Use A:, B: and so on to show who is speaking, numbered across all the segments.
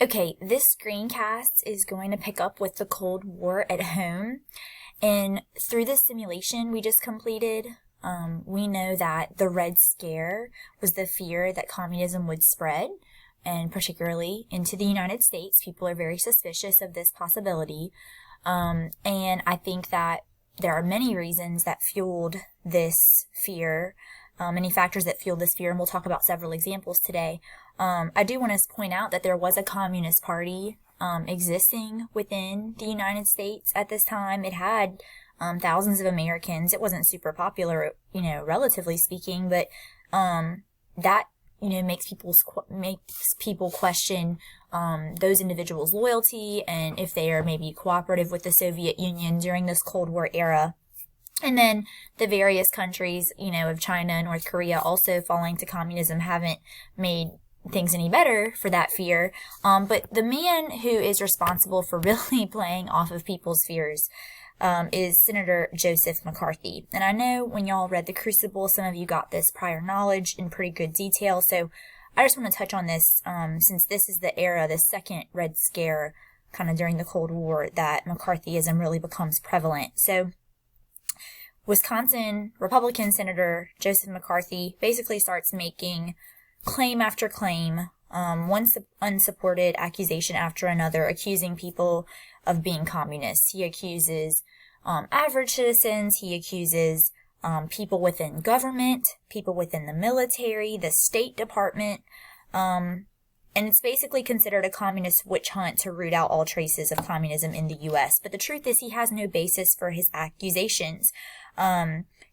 A: Okay, this screencast is going to pick up with the Cold War at home. And through this simulation we just completed, we know that the Red Scare was the fear that communism would spread, and particularly into the United States. People are very suspicious of this possibility. And I think that there are many reasons that fueled this fear, many factors that fueled this fear, and we'll talk about several examples today. I do want to point out that there was a communist party existing within the United States at this time. It had thousands of Americans. It wasn't super popular, relatively speaking, but that makes people question those individuals' loyalty and if they are maybe cooperative with the Soviet Union during this Cold War era. And then the various countries, of China and North Korea also falling to communism haven't made things any better for that fear. But the man who is responsible for really playing off of people's fears is Senator Joseph McCarthy. And I know when y'all read The Crucible, some of you got this prior knowledge in pretty good detail. So I just want to touch on this since this is the era, the second Red Scare, kind of during the Cold War, that McCarthyism really becomes prevalent. So Wisconsin Republican Senator Joseph McCarthy basically starts making claim after claim, one unsupported accusation after another, accusing people of being communists. He accuses average citizens, he accuses people within government, people within the military, the State Department, and it's basically considered a communist witch hunt to root out all traces of communism in the U.S. But the truth is he has no basis for his accusations.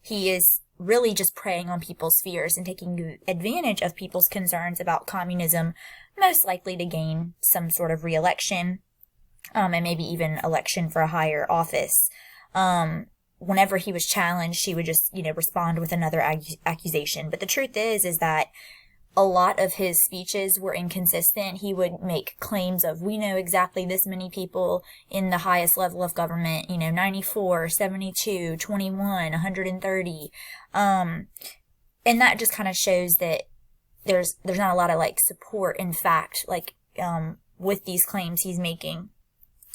A: He is really just preying on people's fears and taking advantage of people's concerns about communism, most likely to gain some sort of re-election, and maybe even election for a higher office. Whenever he was challenged, he would just, respond with another accusation. But the truth is that a lot of his speeches were inconsistent. He would make claims of, we know exactly this many people in the highest level of government, 94, 72, 21, 130. And that just kind of shows that there's not a lot of support in fact, with these claims he's making.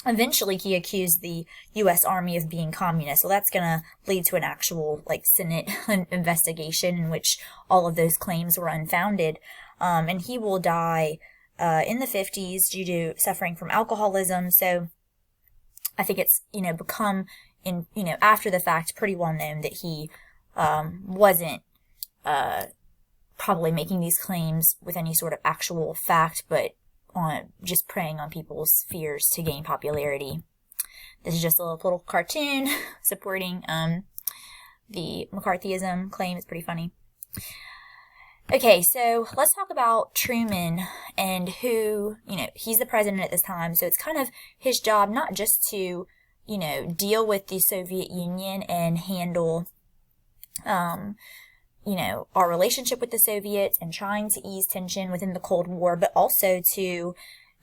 A: Eventually, he accused the U.S. Army of being communist. So that's going to lead to an actual, Senate investigation in which all of those claims were unfounded. And he will die in the 50s due to suffering from alcoholism. So I think it's, become, after the fact, pretty well known that he wasn't probably making these claims with any sort of actual fact, but on just preying on people's fears to gain popularity. This is just a little cartoon supporting the McCarthyism claim. It's pretty funny. Okay, so let's talk about Truman and who, he's the president at this time, so it's kind of his job not just to, deal with the Soviet Union and handle our relationship with the Soviets and trying to ease tension within the Cold War, but also to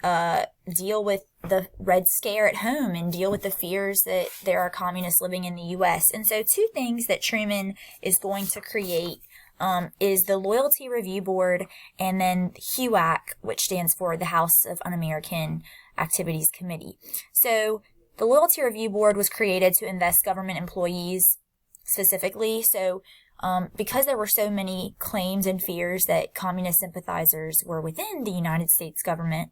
A: deal with the Red Scare at home and deal with the fears that there are communists living in the U.S. And so two things that Truman is going to create is the Loyalty Review Board and then HUAC, which stands for the House of Un-American Activities Committee. So the Loyalty Review Board was created to invest government employees specifically. So because there were so many claims and fears that communist sympathizers were within the United States government,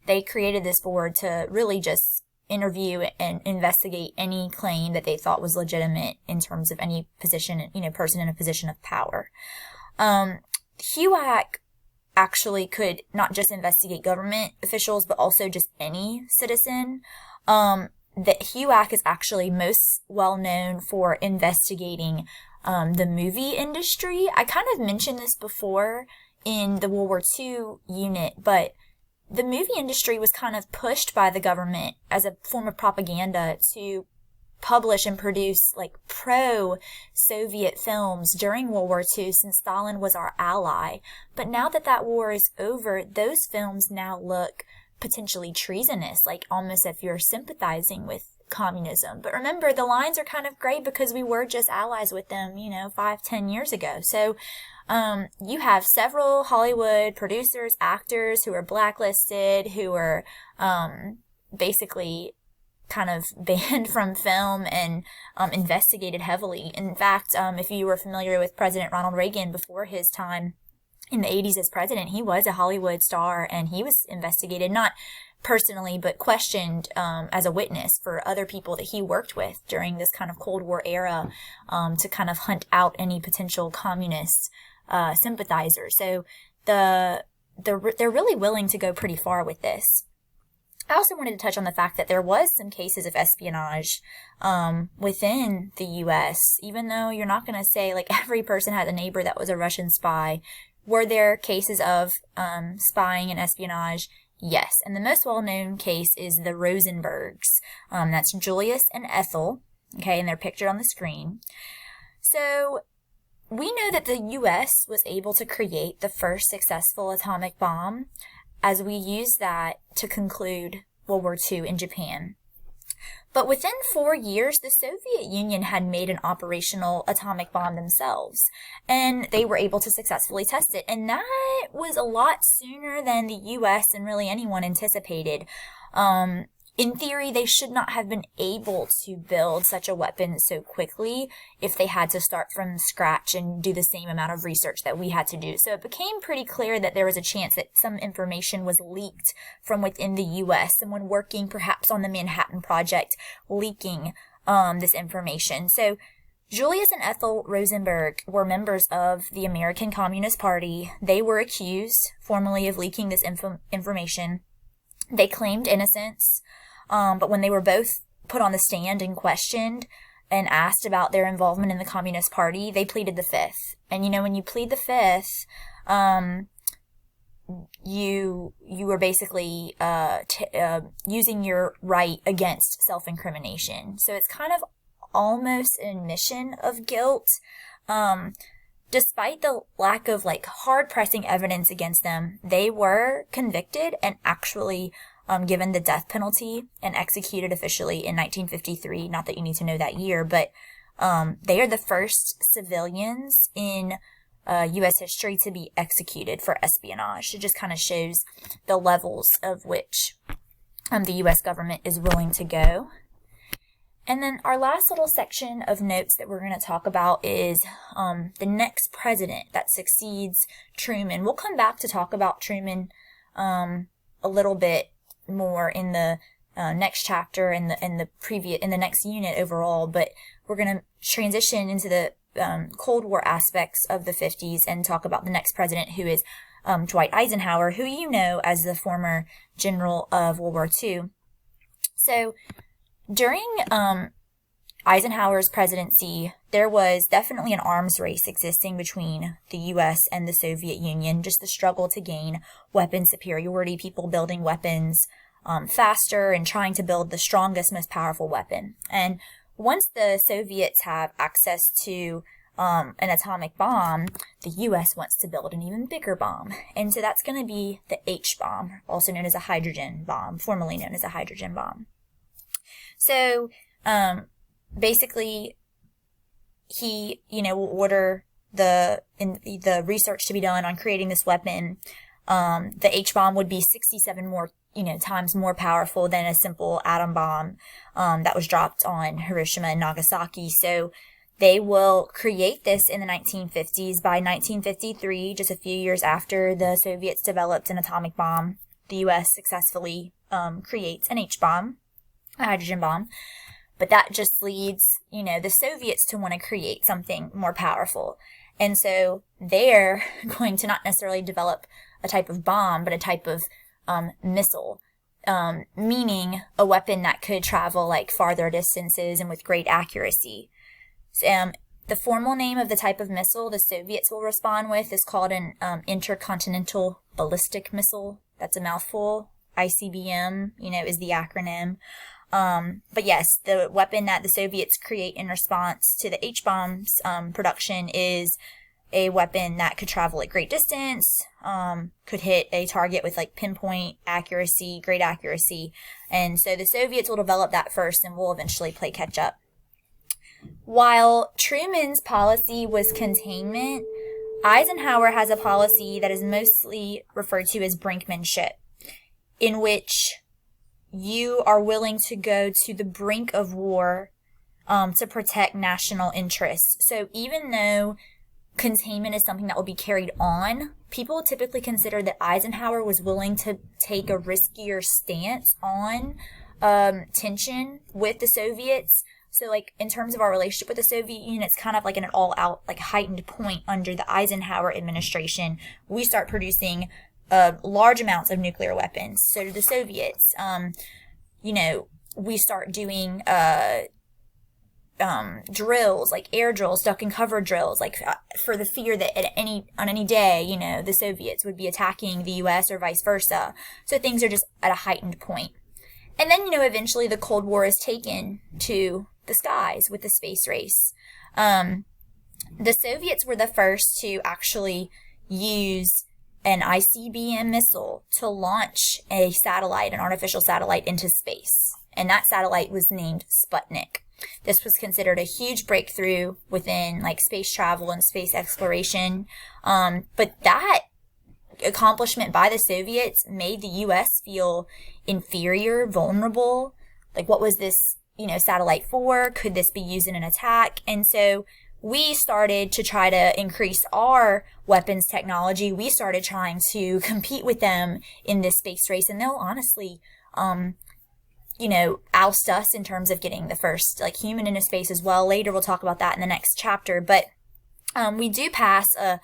A: they created this board to really just interview and investigate any claim that they thought was legitimate in terms of any position, person in a position of power. HUAC actually could not just investigate government officials, but also just any citizen. That HUAC is actually most well known for investigating the movie industry. I kind of mentioned this before in the World War II unit, but the movie industry was kind of pushed by the government as a form of propaganda to publish and produce pro-Soviet films during World War II, since Stalin was our ally. But now that that war is over, those films now look potentially treasonous, almost if you're sympathizing with communism. But remember, the lines are kind of gray because we were just allies with them, 5-10 years ago. So you have several Hollywood producers, actors who are blacklisted, who are basically kind of banned from film and investigated heavily. In fact, if you were familiar with President Ronald Reagan before his time in the 80s as president, he was a Hollywood star, and he was investigated, not personally, but questioned as a witness for other people that he worked with during this kind of Cold War era, to kind of hunt out any potential communist sympathizers. So they're really willing to go pretty far with this. I also wanted to touch on the fact that there was some cases of espionage within the U.S., even though you're not going to say like every person had a neighbor that was a Russian spy. Were there cases of spying and espionage? Yes. And the most well-known case is the Rosenbergs. That's Julius and Ethel, okay, and they're pictured on the screen. So we know that the U.S. was able to create the first successful atomic bomb, as we use that to conclude World War II in Japan. But within 4 years, the Soviet Union had made an operational atomic bomb themselves, and they were able to successfully test it. And that was a lot sooner than the U.S. and really anyone anticipated. In theory, they should not have been able to build such a weapon so quickly if they had to start from scratch and do the same amount of research that we had to do. So it became pretty clear that there was a chance that some information was leaked from within the U.S., someone working perhaps on the Manhattan Project leaking this information. So Julius and Ethel Rosenberg were members of the American Communist Party. They were accused formally of leaking this information. They claimed innocence. But when they were both put on the stand and questioned and asked about their involvement in the Communist Party, they pleaded the fifth. And when you plead the fifth, you were basically using your right against self-incrimination. So it's kind of almost an admission of guilt. Despite the lack of hard-pressing evidence against them, they were convicted and actually given the death penalty and executed officially in 1953. Not that you need to know that year, but they are the first civilians in U.S. history to be executed for espionage. It just kind of shows the levels of which the U.S. government is willing to go. And then our last little section of notes that we're going to talk about is the next president that succeeds Truman. We'll come back to talk about Truman a little bit more in the next chapter and the next unit overall, but we're going to transition into the Cold War aspects of the 50s and talk about the next president, who is Dwight Eisenhower, who you know as the former general of World War II. So during Eisenhower's presidency, there was definitely an arms race existing between the U.S. and the Soviet Union, just the struggle to gain weapon superiority, people building weapons faster and trying to build the strongest, most powerful weapon. And once the Soviets have access to an atomic bomb, the U.S. wants to build an even bigger bomb. And so that's going to be the H-bomb, also known as a hydrogen bomb, formerly known as a hydrogen bomb. So basically, he, will order the research to be done on creating this weapon. The H-bomb would be 67 times more powerful than a simple atom bomb that was dropped on Hiroshima and Nagasaki. So they will create this in the 1950s. By 1953, just a few years after the Soviets developed an atomic bomb, the U.S. successfully creates an H-bomb, a hydrogen bomb. But that just leads, the Soviets to want to create something more powerful. And so they're going to not necessarily develop a type of bomb, but a type of missile, meaning a weapon that could travel farther distances and with great accuracy. The formal name of the type of missile the Soviets will respond with is called an Intercontinental Ballistic Missile. That's a mouthful. ICBM, is the acronym. But yes, the weapon that the Soviets create in response to the H-bomb's production is a weapon that could travel at great distance, could hit a target with pinpoint accuracy, great accuracy. And so the Soviets will develop that first and will eventually play catch up. While Truman's policy was containment, Eisenhower has a policy that is mostly referred to as Brinkmanship, in which you are willing to go to the brink of war to protect national interests. So even though containment is something that will be carried on, people typically consider that Eisenhower was willing to take a riskier stance on tension with the Soviets. So, like, in terms of our relationship with the Soviet Union, it's kind of like an all-out, like, heightened point under the Eisenhower administration. We start producing large amounts of nuclear weapons. So do the Soviets. We start doing drills, like air drills, duck and cover drills, like for the fear that on any day, the Soviets would be attacking the U.S. or vice versa. So things are just at a heightened point. And then, eventually the Cold War is taken to the skies with the space race. The Soviets were the first to actually use an ICBM missile to launch an artificial satellite into space. And that satellite was named Sputnik. This was considered a huge breakthrough within space travel and space exploration. But that accomplishment by the Soviets made the U.S. feel inferior, vulnerable. Like, what was this, satellite for? Could this be used in an attack? And so we started to try to increase our weapons technology. We started trying to compete with them in this space race, and they'll honestly, oust us in terms of getting the first human into space as well. Later, we'll talk about that in the next chapter. But we do pass a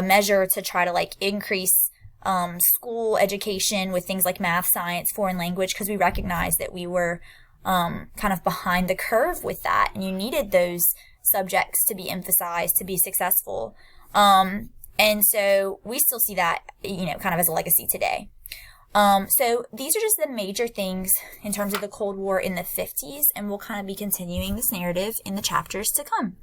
A: measure to try to increase school education with things like math, science, foreign language, because we recognized that we were kind of behind the curve with that, and you needed those subjects to be emphasized to be successful. And so we still see that, kind of as a legacy today. So these are just the major things in terms of the Cold War in the 50s, and we'll kind of be continuing this narrative in the chapters to come.